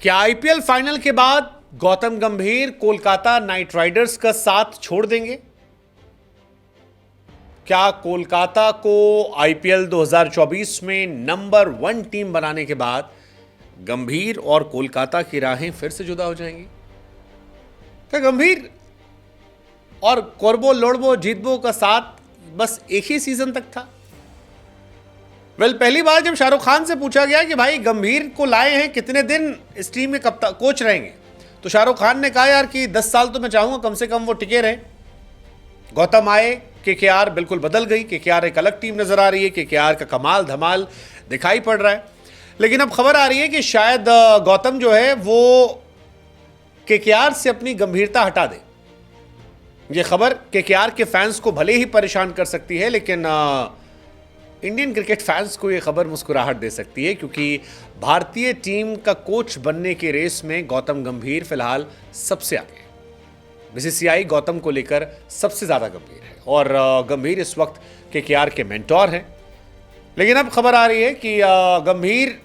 क्या IPL final के बाद गौतम गंभीर कोलकाता नाइट राइडर्स का साथ छोड़ देंगे? क्या कोलकाता को आईपीएल 2024 में नंबर 1 टीम बनाने के बाद गंभीर और कोलकाता की राहें फिर से जुदा हो जाएंगी? क्या गंभीर और कोरबो लोड़बो जीतबो का साथ बस एक ही सीजन तक था? पहली बार जब शाहरुख खान से पूछा गया कि भाई गंभीर को लाए हैं, कितने दिन इस टीम में कप्तान कोच रहेंगे, तो शाहरुख खान ने कहा यार कि 10 साल तो मैं चाहूंगा कम से कम वो टिके रहे। गौतम आए, केकेआर बिल्कुल बदल गई, केकेआर एक अलग टीम नजर आ रही है, केकेआर का कमाल धमाल दिखाई पड़ रहा है। लेकिन अब खबर आ रही है कि शायद गौतम जो है वो केकेआर से अपनी गंभीरता हटा दे। ये खबर केकेआर के फैंस को भले ही परेशान कर सकती है, लेकिन इंडियन क्रिकेट फैंस को यह खबर मुस्कुराहट दे सकती है, क्योंकि भारतीय टीम का कोच बनने की रेस में गौतम गंभीर फिलहाल सबसे आगे है। बीसीसीआई गौतम को लेकर सबसे ज्यादा गंभीर है और गंभीर इस वक्त केकेआर के मेंटोर हैं। लेकिन अब खबर आ रही है कि गंभीर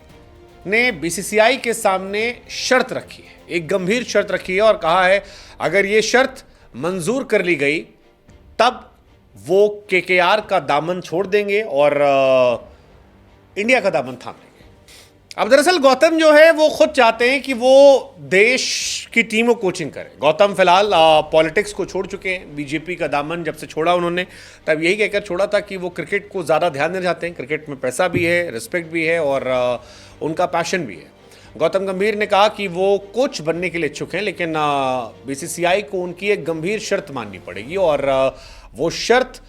ने बीसीसीआई के सामने शर्त रखी है, एक गंभीर शर्त रखी है और कहा है अगर ये शर्त मंजूर कर ली गई तब वो केकेआर का दामन छोड़ देंगे और इंडिया का दामन थाम लेंगे। अब दरअसल गौतम जो है वो खुद चाहते हैं कि वो देश की टीम को कोचिंग करें। गौतम फिलहाल पॉलिटिक्स को छोड़ चुके हैं। बीजेपी का दामन जब से छोड़ा उन्होंने, तब यही कहकर छोड़ा था कि वो क्रिकेट को ज़्यादा ध्यान देना चाहते हैं। क्रिकेट में पैसा भी है, रिस्पेक्ट भी है और उनका पैशन भी है। गौतम गंभीर ने कहा कि वो कोच बनने के लिए इच्छुक हैं, लेकिन बीसीसीआई को उनकी एक गंभीर शर्त माननी पड़ेगी और वो शर्त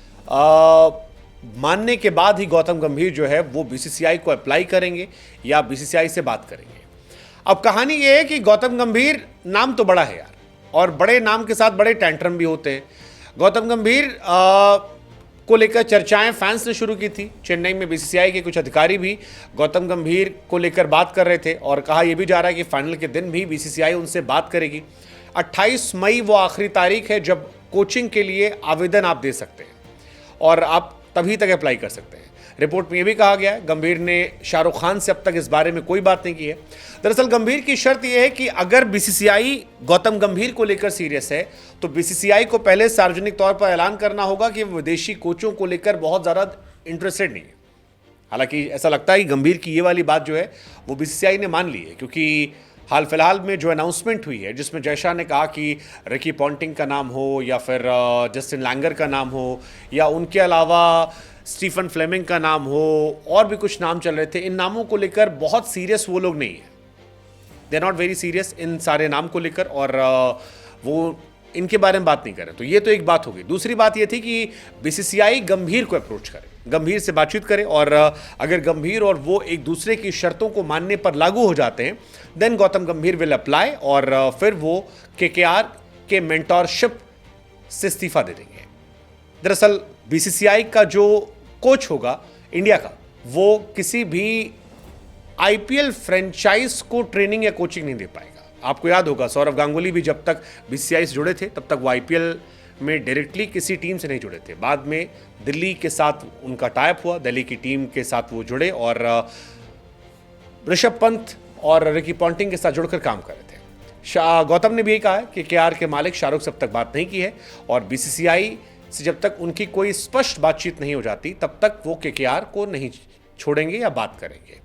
मानने के बाद ही गौतम गंभीर जो है वो बीसीसीआई को अप्लाई करेंगे या बीसीसीआई से बात करेंगे। अब कहानी ये है कि गौतम गंभीर नाम तो बड़ा है यार, और बड़े नाम के साथ बड़े टैंट्रम भी होते हैं। गौतम गंभीर को लेकर चर्चाएं फैंस ने शुरू की थी। चेन्नई में बीसीसीआई के कुछ अधिकारी भी गौतम गंभीर को लेकर बात कर रहे थे और कहा यह भी जा रहा है कि फाइनल के दिन भी बीसीसीआई उनसे बात करेगी। 28 मई वो आखिरी तारीख है जब कोचिंग के लिए आवेदन आप दे सकते हैं और आप तभी तक अप्लाई कर सकते हैं। रिपोर्ट में यह भी कहा गया है गंभीर ने शाहरुख खान से अब तक इस बारे में कोई बात नहीं की है। दरअसल गंभीर की शर्त यह है कि अगर बीसीसीआई गौतम गंभीर को लेकर सीरियस है तो बीसीसीआई को पहले सार्वजनिक तौर पर ऐलान करना होगा कि वो विदेशी कोचों को लेकर बहुत ज़्यादा इंटरेस्टेड नहीं है। हालांकि ऐसा लगता है कि गंभीर की ये वाली बात जो है वो बीसीसीआई ने मान ली है, क्योंकि हाल फिलहाल में जो अनाउंसमेंट हुई है जिसमें जयशाह ने कहा कि रिकी पॉन्टिंग का नाम हो या फिर जस्टिन लैंगर का नाम हो या उनके अलावा स्टीफन फ्लेमिंग का नाम हो, और भी कुछ नाम चल रहे थे, इन नामों को लेकर बहुत सीरियस वो लोग नहीं है। They are not very serious इन सारे नाम को लेकर और वो इनके बारे में बात नहीं करें। तो ये तो एक बात होगी। दूसरी बात ये थी कि बीसीसीआई गंभीर को अप्रोच करे, गंभीर से बातचीत करे और अगर गंभीर और वो एक दूसरे की शर्तों को मानने पर लागू हो जाते हैं देन गौतम गंभीर विल अप्लाई और फिर वो केकेआर के मेंटोरशिप से इस्तीफा दे देंगे। दरअसल बीसीसीआई का जो कोच होगा इंडिया का, वो किसी भी आईपीएल फ्रेंचाइज को ट्रेनिंग या कोचिंग नहीं दे पाएगा। आपको याद होगा सौरव गांगुली भी जब तक बीसीसीआई से जुड़े थे तब तक वो आईपीएल में डायरेक्टली किसी टीम से नहीं जुड़े थे। बाद में दिल्ली के साथ उनका टाइप हुआ, दिल्ली की टीम के साथ वो जुड़े और ऋषभ पंत और रिकी पॉन्टिंग के साथ जुड़कर काम कर रहे थे। गौतम ने भी यही कहा है कि केकेआर के मालिक शाहरुख से अब तक बात नहीं की है और बीसीसीआई से जब तक उनकी कोई स्पष्ट बातचीत नहीं हो जाती तब तक वो केकेआर को नहीं छोड़ेंगे या बात करेंगे।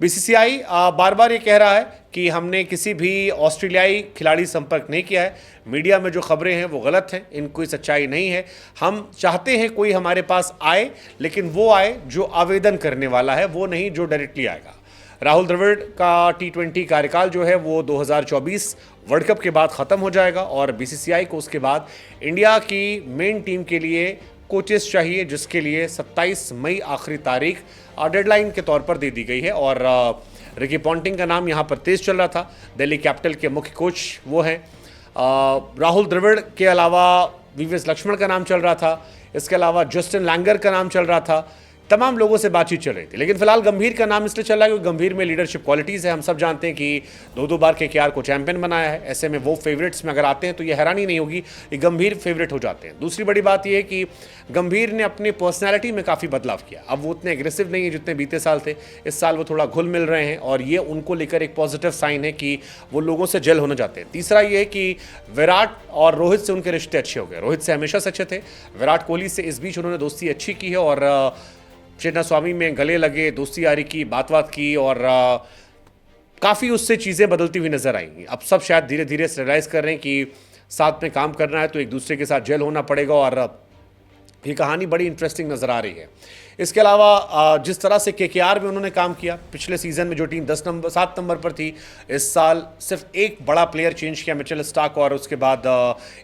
बीसीसीआई बार बार ये कह रहा है कि हमने किसी भी ऑस्ट्रेलियाई खिलाड़ी संपर्क नहीं किया है, मीडिया में जो खबरें हैं वो गलत हैं, इनकी कोई सच्चाई नहीं है। हम चाहते हैं कोई हमारे पास आए, लेकिन वो आए जो आवेदन करने वाला है, वो नहीं जो डायरेक्टली आएगा। राहुल द्रविड़ का T20 कार्यकाल जो है वो 2024 वर्ल्ड कप के बाद ख़त्म हो जाएगा और बीसीसीआई को उसके बाद इंडिया की मेन टीम के लिए कोचेस चाहिए, जिसके लिए 27 मई आखिरी तारीख डेडलाइन के तौर पर दे दी गई है। और रिकी पॉन्टिंग का नाम यहाँ पर तेज चल रहा था। दिल्ली कैपिटल के मुख्य कोच वो हैं। राहुल द्रविड़ के अलावा वीवीएस लक्ष्मण का नाम चल रहा था। इसके अलावा जस्टिन लैंगर का नाम चल रहा था। तमाम लोगों से बातचीत चल रही थी। लेकिन फिलहाल गंभीर का नाम इसलिए चल रहा है क्योंकि गंभीर में लीडरशिप क्वालिटीज़ है। हम सब जानते हैं कि 2-2 बार केकेआर को चैंपियन बनाया है। ऐसे में वो फेवरेट्स में अगर आते हैं तो ये हैरानी नहीं होगी कि गंभीर फेवरेट हो जाते हैं। दूसरी बड़ी बात यह है कि गंभीर ने अपनी पर्सनैलिटी में काफ़ी बदलाव किया। अब वो उतने एग्रेसिव नहीं है जितने बीते साल थे। इस साल वो थोड़ा घुल मिल रहे हैं और ये उनको लेकर एक पॉजिटिव साइन है कि वो लोगों से जेल होना चाहते हैं। तीसरा ये है कि विराट और रोहित से उनके रिश्ते अच्छे हो गए। रोहित से हमेशा से अच्छे थे। विराट कोहली से इस बीच उन्होंने दोस्ती अच्छी की है और चिन्नास्वामी में गले लगे, दोस्ती यारी की, बात की और काफ़ी उससे चीज़ें बदलती हुई नजर आएंगी। अब सब शायद धीरे धीरे रियलाइज कर रहे हैं कि साथ में काम करना है तो एक दूसरे के साथ जेल होना पड़ेगा और ये कहानी बड़ी इंटरेस्टिंग नज़र आ रही है। इसके अलावा जिस तरह से केकेआर में उन्होंने काम किया, पिछले सीजन में जो टीम 7 नंबर पर थी, इस साल सिर्फ एक बड़ा प्लेयर चेंज किया, मिचेल स्टार्क, और उसके बाद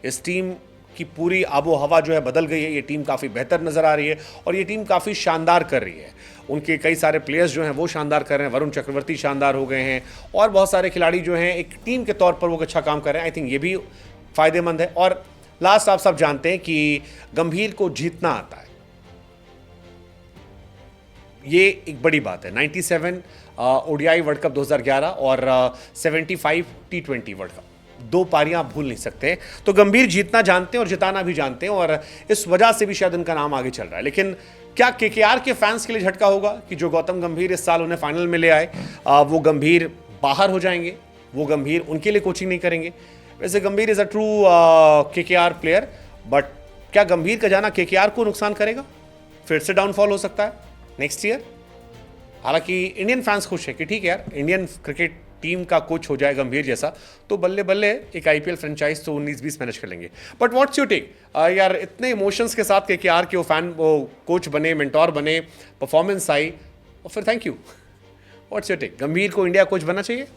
इस टीम की पूरी आबो हवा जो है बदल गई है। ये टीम काफ़ी बेहतर नज़र आ रही है और ये टीम काफ़ी शानदार कर रही है। उनके कई सारे प्लेयर्स जो हैं वो शानदार कर रहे हैं। वरुण चक्रवर्ती शानदार हो गए हैं और बहुत सारे खिलाड़ी जो हैं एक टीम के तौर पर वो अच्छा काम कर रहे हैं। आई थिंक ये भी फ़ायदेमंद है। और लास्ट, आप सब जानते हैं कि गंभीर को जीतना आता है, ये एक बड़ी बात है। 97 ओडीआई वर्ल्ड कप 2011 और 75 T20 वर्ल्ड कप, 2 पारियां आप भूल नहीं सकते। तो गंभीर जीतना जानते हैं और जिताना भी जानते हैं और इस वजह से भी शायद उनका नाम आगे चल रहा है। लेकिन क्या केकेआर के फैंस के लिए झटका होगा कि जो गौतम गंभीर इस साल उन्हें फाइनल में ले आए, वो गंभीर बाहर हो जाएंगे, वो गंभीर उनके लिए कोचिंग नहीं करेंगे? वैसे गंभीर is a true KKR player, but क्या गंभीर का जाना केकेआर को नुकसान करेगा? फिर से डाउनफॉल हो सकता है नेक्स्ट ईयर। हालांकि इंडियन फैंस खुश है कि ठीक है यार, इंडियन क्रिकेट टीम का कोच हो जाए गंभीर जैसा, तो बल्ले बल्ले एक आईपीएल फ्रेंचाइज तो 19-20 मैनेज कर लेंगे। बट व्हाट्स योर टेक यार, इतने इमोशंस के साथ केकेआर के वो कोच बने, मेंटोर बने, परफॉर्मेंस आई और फिर thank you. What's your take, Gambhir को इंडिया कोच बनना चाहिए?